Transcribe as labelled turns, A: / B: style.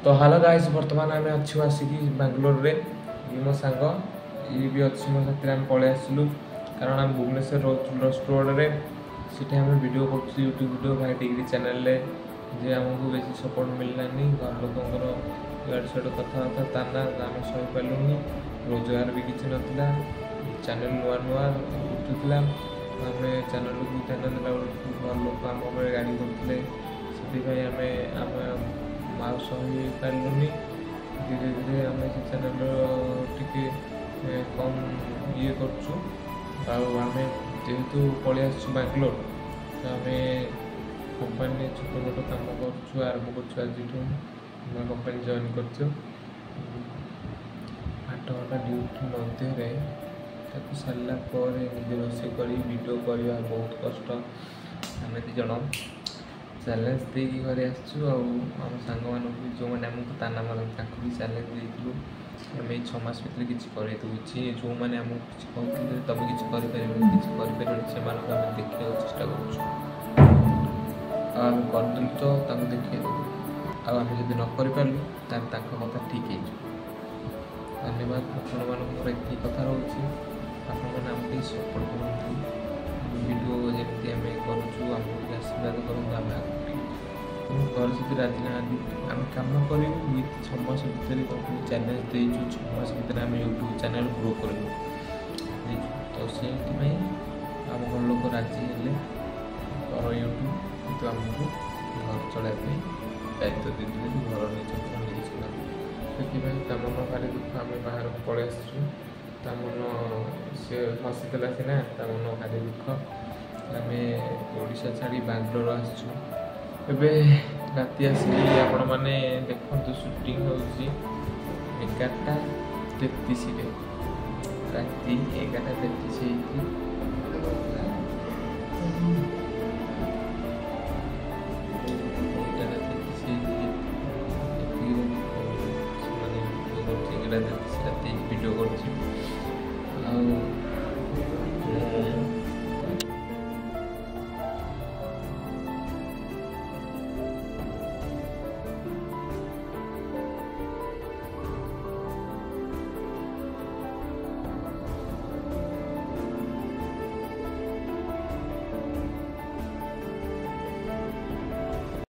A: तो hello guys बर्तमान आम अच्छु आसिक बांगलोर रे मो सांग ये भी अच्छी मो साथी आम पलि आसलु कारण आम भुवनेश्वर रोस्ट रोड रे सीटे आम वीडियो कर यूट्यूब वीडियो भाई डिग्री चैनल रे जे आमको बेसी सपोर्ट मिललानी घर लोकर इाड़ सियाड़ कथबार्ता ताना आम सही पार्लुनि रोजगार भी किसी नाला चैनल नुआ नुआ उठुला आम चैनल को ध्यान देला घर लोक आम गाड़ी करते से आम माँ सही पार्लुनि धीरे धीरे आम से चैनल टी कम ये करें जेहेतु पलि आस बांगलोर तो आम कंपानी छोट मोट कम कर आरंभ कर कंपानी जॉइन कर 8 घंटा ड्यूटी मध्य सारा निजे रोषे कर वीडियो करवा बहुत कष्ट आम दी जन चैलेंज देकी घरे आसम सांग मान जो मैंने आमको ताना मारती भी चैलेंज देलु आम 6 मास भर किसी करदे जो मैंने आमको किसी कहते तुम किसी कर से देखा चेष्टा करदेलु तो देखिए आम जब नक कथा ठीक है धन्यवाद आपण मोर एक कथा रोचे आपने आमको सपोर्ट करते वीडियो जमी आम करूँ आमको आशीर्वाद करूँ आम घर से राजी ना आम कम करूँ 6 मास भितर कंपनी चैलेंज देचु 6 मास भर आम यूट्यूब चैनल ग्रो करूँ तो से आम घर लोग राजी हेले कर यूट्यूब तो आमको घर चलाइए दायित्व देते घर निज चला से तमन भारी दुख आम बाहर को पलि आसु तमन सी हसीला सीना तमन भारी दुख आम ओडिशा छाड़ी बांगलोर आसु एबे राति आसिक आपण मैंने देखु सुटिंग हो 11:33 राति 11:33 वीडियो कर